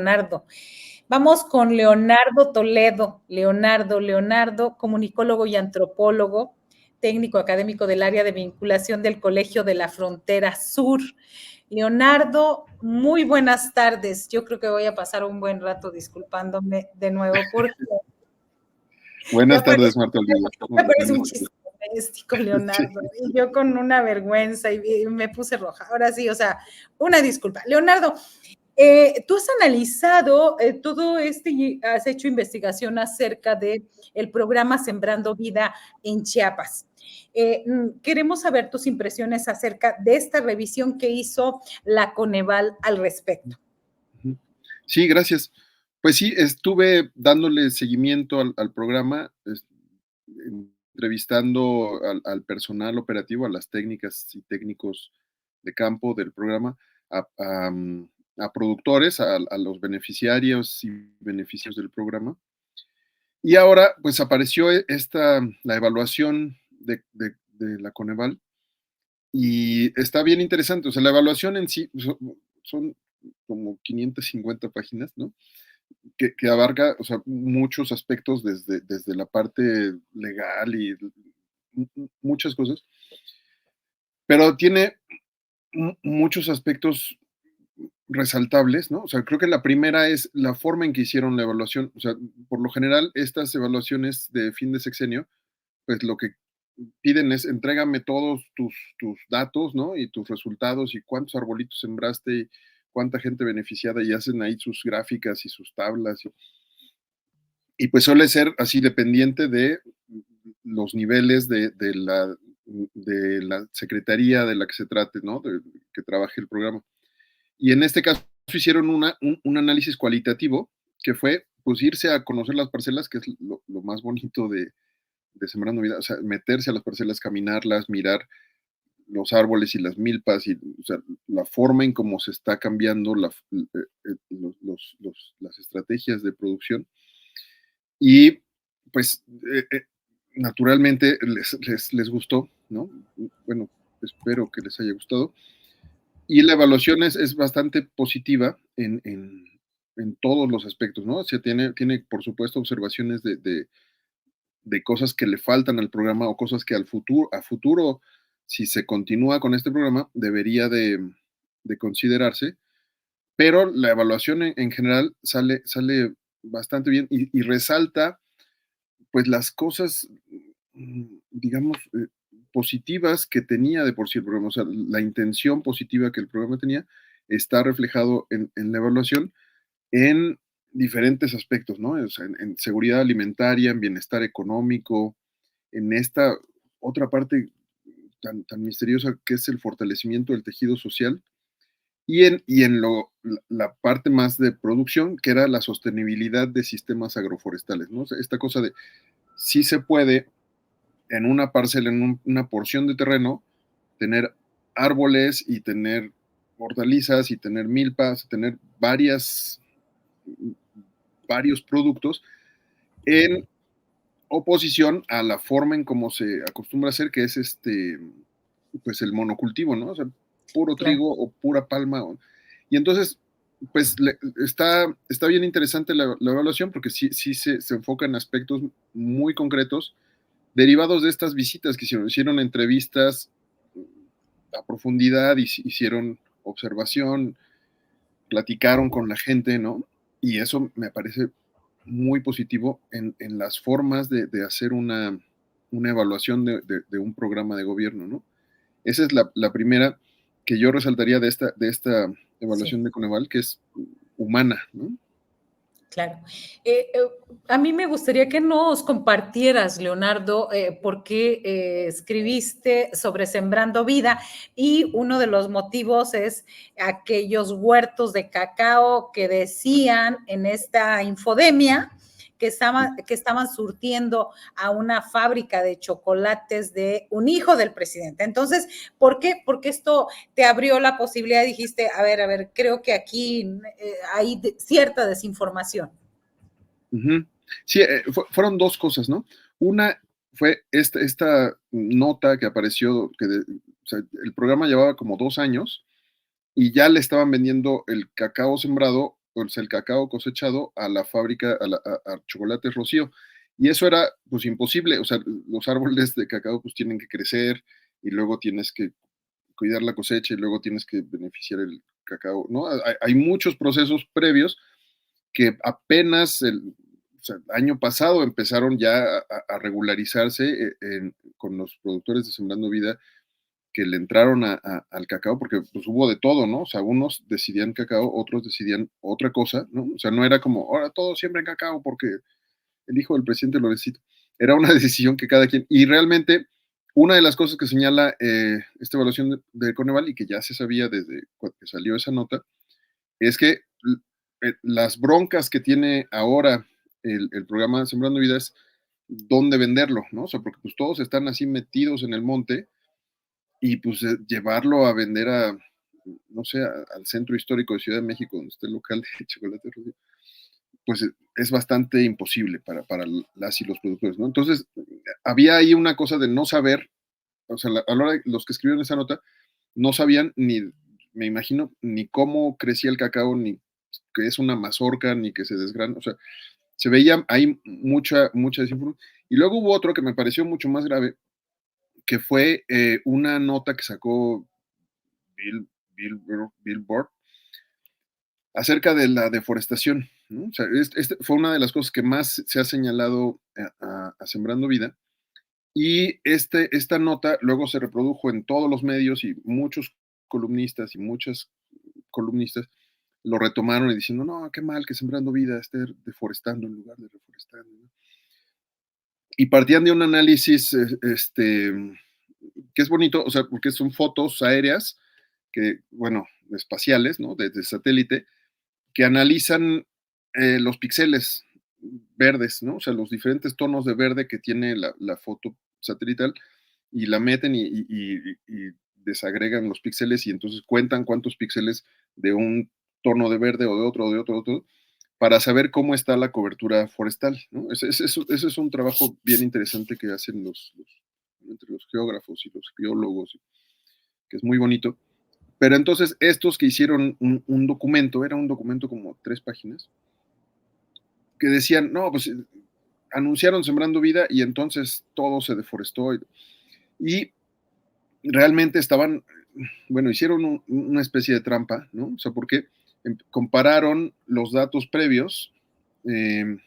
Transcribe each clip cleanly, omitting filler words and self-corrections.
Leonardo. Vamos con Leonardo Toledo. Leonardo, comunicólogo y antropólogo, técnico académico del área de vinculación del Colegio de la Frontera Sur. Leonardo, muy buenas tardes. Yo creo que voy a pasar un buen rato disculpándome de nuevo porque buenas tardes, Marta Olivia. me parece un chiste doméstico, Leonardo. Sí. Y yo con una vergüenza y me puse roja. Ahora sí, o sea, una disculpa. Leonardo, tú has analizado todo y has hecho investigación acerca del programa Sembrando Vida en Chiapas. Queremos saber tus impresiones acerca de esta revisión que hizo la Coneval al respecto. Sí, gracias. Pues sí, estuve dándole seguimiento al programa, entrevistando al personal operativo, a las técnicas y técnicos de campo del programa, a productores, a los beneficiarios y beneficios del programa. Y ahora, pues apareció la evaluación de la Coneval y está bien interesante. O sea, la evaluación en sí son como 550 páginas, ¿no? Que abarca, o sea, muchos aspectos desde la parte legal y muchas cosas, pero tiene muchos aspectos resaltables, ¿no? O sea, creo que la primera es la forma en que hicieron la evaluación. O sea, por lo general, estas evaluaciones de fin de sexenio, pues lo que piden es entrégame todos tus datos, ¿no? Y tus resultados y cuántos arbolitos sembraste y cuánta gente beneficiada y hacen ahí sus gráficas y sus tablas. Y pues suele ser así dependiente de los niveles de la secretaría de la que se trate, ¿no? Que trabaje el programa. Y en este caso hicieron un análisis cualitativo que fue pues irse a conocer las parcelas, que es lo más bonito de Sembrando Vida, o sea, meterse a las parcelas, caminarlas, mirar los árboles y las milpas, y o sea, la forma en cómo se está cambiando las estrategias de producción. Y pues naturalmente les gustó, ¿no? Bueno, espero que les haya gustado. Y la evaluación es bastante positiva en todos los aspectos, ¿no? O sea, tiene por supuesto observaciones de cosas que le faltan al programa o cosas que a futuro, si se continúa con este programa, debería de considerarse, pero la evaluación en general sale bastante bien y resalta pues las cosas, digamos, positivas que tenía de por sí el programa, o sea, la intención positiva que el programa tenía está reflejado en la evaluación en diferentes aspectos, ¿no? O sea, en seguridad alimentaria, en bienestar económico, en esta otra parte tan misteriosa que es el fortalecimiento del tejido social, y en la parte más de producción, que era la sostenibilidad de sistemas agroforestales, ¿no? O sea, esta cosa de sí se puede en una parcela, en una porción de terreno, tener árboles y tener hortalizas y tener milpas, tener varios productos en oposición a la forma en cómo se acostumbra a hacer, que es pues el monocultivo, ¿no? O sea, puro trigo o pura palma. Y entonces, pues está bien interesante la evaluación porque sí se enfoca en aspectos muy concretos derivados de estas visitas que hicieron entrevistas a profundidad, hicieron observación, platicaron con la gente, ¿no? Y eso me parece muy positivo en las formas de hacer una evaluación de un programa de gobierno, ¿no? Esa es la primera que yo resaltaría de esta evaluación de Coneval, que es humana, ¿no? Claro. A mí me gustaría que nos compartieras, Leonardo, por qué escribiste sobre Sembrando Vida y uno de los motivos es aquellos huertos de cacao que decían en esta infodemia que estaban surtiendo a una fábrica de chocolates de un hijo del presidente. Entonces, ¿por qué? Porque esto te abrió la posibilidad, dijiste, a ver, creo que aquí hay cierta desinformación. Sí, fueron dos cosas, ¿no? Una fue esta nota que apareció, o sea, el programa llevaba como 2 años y ya le estaban vendiendo el cacao sembrado o sea, el cacao cosechado a la fábrica, a Chocolates Rocío. Y eso era pues imposible, o sea, los árboles de cacao pues tienen que crecer y luego tienes que cuidar la cosecha y luego tienes que beneficiar el cacao, ¿no? Hay muchos procesos previos que apenas o sea, el año pasado empezaron ya a regularizarse con los productores de Sembrando Vida que le entraron al cacao, porque pues hubo de todo, ¿no? O sea, unos decidían cacao, otros decidían otra cosa, ¿no? O sea, no era como, ahora todos siembren cacao porque el hijo del presidente lo necesita. Era una decisión que cada quien, y realmente una de las cosas que señala esta evaluación de Coneval y que ya se sabía desde que salió esa nota, es que las broncas que tiene ahora el programa Sembrando Vida es dónde venderlo, ¿no? O sea, porque pues todos están así metidos en el monte y pues llevarlo a vender no sé, al centro histórico de Ciudad de México, donde está el local de Chocolate Rocío, pues es bastante imposible para las y los productores, ¿no? Entonces, había ahí una cosa de no saber, o sea, a la hora de los que escribieron esa nota, no sabían ni, me imagino, ni cómo crecía el cacao, ni que es una mazorca, ni que se desgrana, o sea, se veía ahí mucha desinformación. Y luego hubo otro que me pareció mucho más grave, que fue una nota que sacó Bill, Billboard acerca de la deforestación, ¿no? O sea, este fue una de las cosas que más se ha señalado a Sembrando Vida. Y esta nota luego se reprodujo en todos los medios y muchos columnistas y muchas columnistas lo retomaron y diciendo, no, qué mal que Sembrando Vida esté deforestando en lugar de reforestando, ¿no? Y partían de un análisis que es bonito, o sea, porque son fotos aéreas, que, bueno, espaciales, ¿no? Desde satélite, que analizan los píxeles verdes, ¿no? O sea, los diferentes tonos de verde que tiene la foto satelital y la meten y desagregan los píxeles y entonces cuentan cuántos píxeles de un tono de verde o de otro, para saber cómo está la cobertura forestal, ¿no? Ese es un trabajo bien interesante que hacen entre los geógrafos y los biólogos, que es muy bonito. Pero entonces estos que hicieron un documento, era un documento como 3 páginas, que decían, no, pues anunciaron Sembrando Vida y entonces todo se deforestó. Y realmente estaban, bueno, hicieron una especie de trampa, ¿no? O sea, porque compararon los datos previos eh,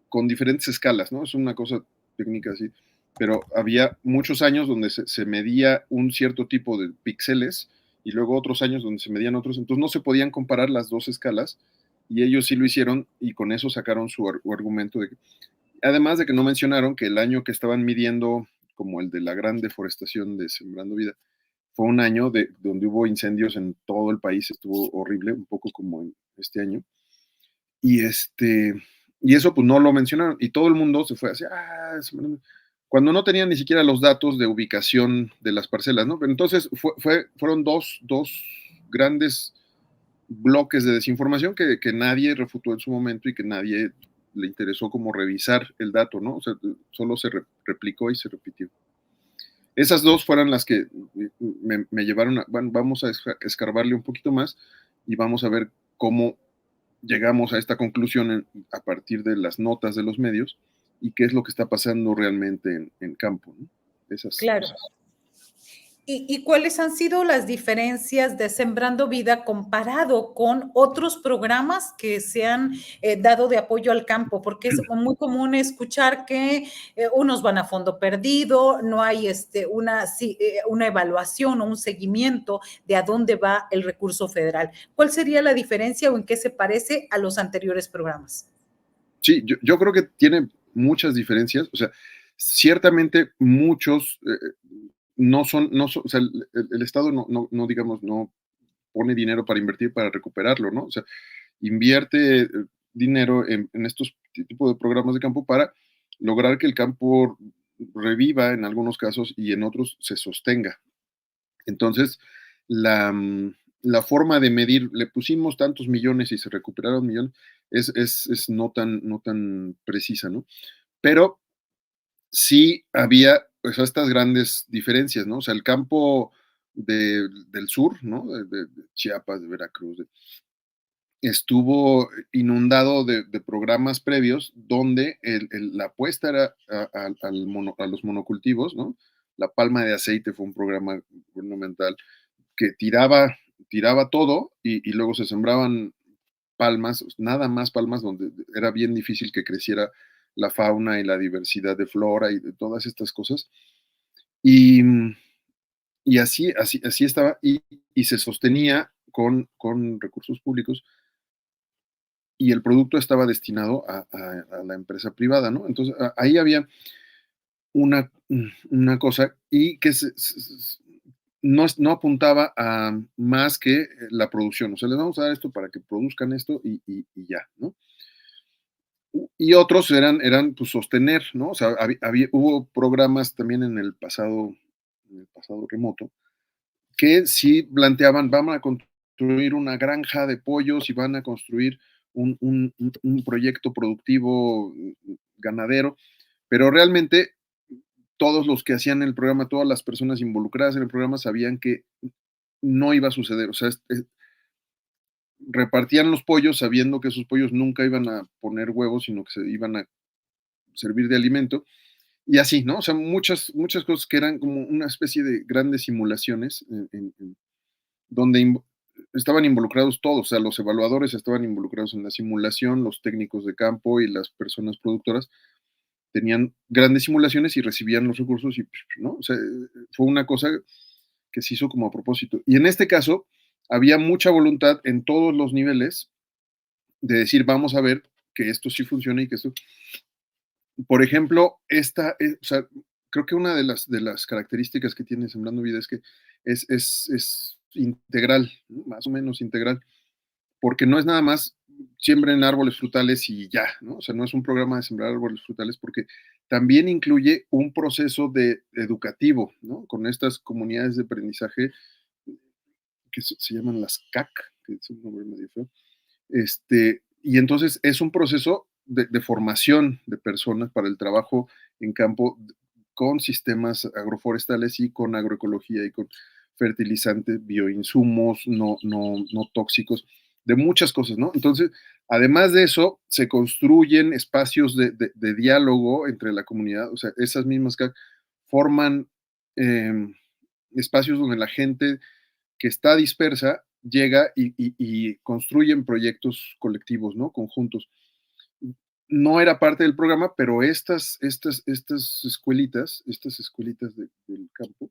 con diferentes escalas, ¿no? Es una cosa técnica así, pero había muchos años donde se medía un cierto tipo de píxeles y luego otros años donde se medían otros, entonces no se podían comparar las dos escalas y ellos sí lo hicieron y con eso sacaron su argumento de que, además de que no mencionaron que el año que estaban midiendo como el de la gran deforestación de Sembrando Vida, fue un año donde hubo incendios en todo el país, estuvo horrible, un poco como en este año, y y eso pues no lo mencionaron, y todo el mundo se fue así, cuando no tenían ni siquiera los datos de ubicación de las parcelas, ¿no? Pero entonces fueron dos grandes bloques de desinformación que nadie refutó en su momento y que nadie le interesó como revisar el dato, ¿no? O sea, solo se replicó y se repitió. Esas dos fueron las que me llevaron a, bueno, vamos a escarbarle un poquito más y vamos a ver cómo llegamos a esta conclusión a partir de las notas de los medios y qué es lo que está pasando realmente en campo, ¿no? Esas Claro. cosas. ¿Y cuáles han sido las diferencias de Sembrando Vida comparado con otros programas que se han dado de apoyo al campo? Porque es muy común escuchar que unos van a fondo perdido, no hay una evaluación o un seguimiento de a dónde va el recurso federal. ¿Cuál sería la diferencia o en qué se parece a los anteriores programas? Sí, yo creo que tiene muchas diferencias, o sea, ciertamente muchos o sea, el Estado no, digamos, no pone dinero para invertir, para recuperarlo, ¿no? O sea, invierte dinero en estos tipos de programas de campo para lograr que el campo reviva en algunos casos y en otros se sostenga. Entonces, la forma de medir, le pusimos tantos millones y se recuperaron millones, es no tan precisa, ¿no? Pero sí había pues, estas grandes diferencias, ¿no? O sea, el campo del sur, ¿no? De Chiapas, de Veracruz, estuvo inundado de programas previos donde la apuesta era a los monocultivos, ¿no? La palma de aceite fue un programa gubernamental que tiraba todo y luego se sembraban palmas, nada más palmas, donde era bien difícil que creciera la fauna y la diversidad de flora y de todas estas cosas. Y, y así estaba, y se sostenía con recursos públicos, y el producto estaba destinado a la empresa privada, ¿no? Entonces, ahí había una cosa y que no apuntaba a más que la producción. O sea, les vamos a dar esto para que produzcan esto y ya, ¿no? Y otros eran pues sostener, ¿no? O sea, hubo programas también en el pasado remoto, que sí planteaban, van a construir una granja de pollos y van a construir un proyecto productivo ganadero, pero realmente todos los que hacían el programa, todas las personas involucradas en el programa sabían que no iba a suceder. O sea, repartían los pollos sabiendo que esos pollos nunca iban a poner huevos, sino que se iban a servir de alimento. Y así, ¿no? O sea, muchas cosas que eran como una especie de grandes simulaciones donde estaban involucrados todos, o sea, los evaluadores estaban involucrados en la simulación, los técnicos de campo y las personas productoras tenían grandes simulaciones y recibían los recursos y, ¿no? O sea, fue una cosa que se hizo como a propósito. Y en este caso, había mucha voluntad en todos los niveles de decir, vamos a ver que esto sí funciona y que esto... Por ejemplo, o sea, creo que una de las características que tiene Sembrando Vida es que es integral, ¿no? Más o menos integral, porque no es nada más siembren árboles frutales y ya, ¿no? O sea, no es un programa de sembrar árboles frutales porque también incluye un proceso educativo, ¿no? Con estas comunidades de aprendizaje que se llaman las CAC, que es un nombre medio feo. Y entonces es un proceso de formación de personas para el trabajo en campo con sistemas agroforestales y con agroecología y con fertilizantes, bioinsumos no tóxicos, de muchas cosas, ¿no? Entonces, además de eso, se construyen espacios de diálogo entre la comunidad, o sea, esas mismas que forman espacios donde la gente que está dispersa llega y construyen proyectos colectivos, ¿no? Conjuntos. No era parte del programa, pero estas escuelitas del campo,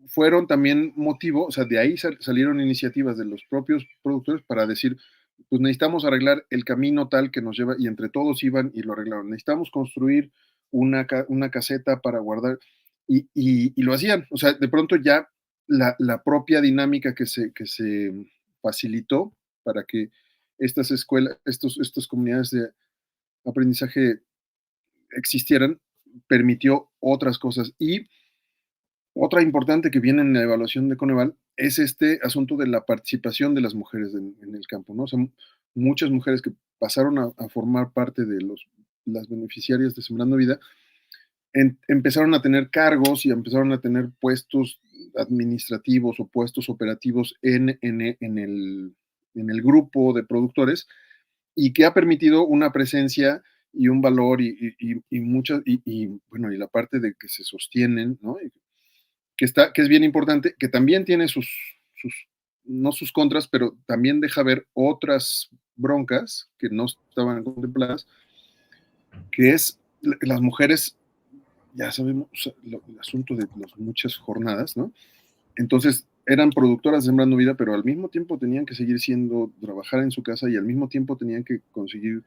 fueron también motivo, o sea, de ahí salieron iniciativas de los propios productores para decir, pues necesitamos arreglar el camino tal que nos lleva, y entre todos iban y lo arreglaron. Necesitamos construir una caseta para guardar, y lo hacían. O sea, de pronto ya la propia dinámica que se facilitó para que estas escuelas, estas comunidades de aprendizaje existieran, permitió otras cosas. Y otra importante que viene en la evaluación de Coneval es este asunto de la participación de las mujeres en el campo, ¿no? O sea, muchas mujeres que pasaron a formar parte de las beneficiarias de Sembrando Vida empezaron a tener cargos y empezaron a tener puestos administrativos o puestos operativos en el grupo de productores, y que ha permitido una presencia y un valor y muchas, bueno, y la parte de que se sostienen, ¿no? Que es bien importante, que también tiene no sus contras, pero también deja ver otras broncas que no estaban contempladas, que es las mujeres, ya sabemos, el asunto de las muchas jornadas, ¿no? Entonces, eran productoras de Sembrando Vida, pero al mismo tiempo tenían que seguir trabajar en su casa, y al mismo tiempo tenían que conseguir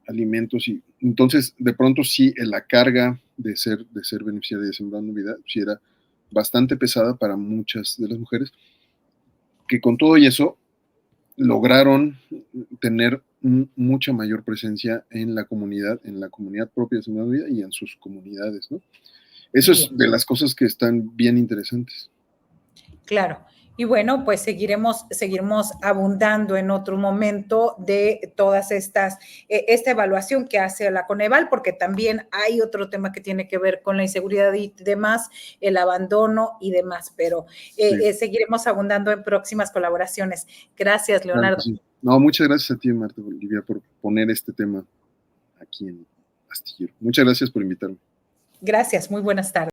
alimentos, y entonces de pronto sí la carga de ser beneficiaria de Sembrando Vida sí era bastante pesada para muchas de las mujeres, que con todo y eso lograron tener mucha mayor presencia en la comunidad propia de Sembrando Vida y en sus comunidades, ¿no? Eso es Bien, de las cosas que están bien interesantes. claro. Y bueno, pues seguiremos abundando en otro momento de todas esta evaluación que hace la Coneval, porque también hay otro tema que tiene que ver con la inseguridad y demás, el abandono y demás, pero seguiremos abundando en próximas colaboraciones. Gracias, Claro Leonardo. que sí. No, muchas gracias a ti, Marta Bolivia, por poner este tema aquí en Astillero. Muchas gracias por invitarme. Gracias, muy buenas tardes.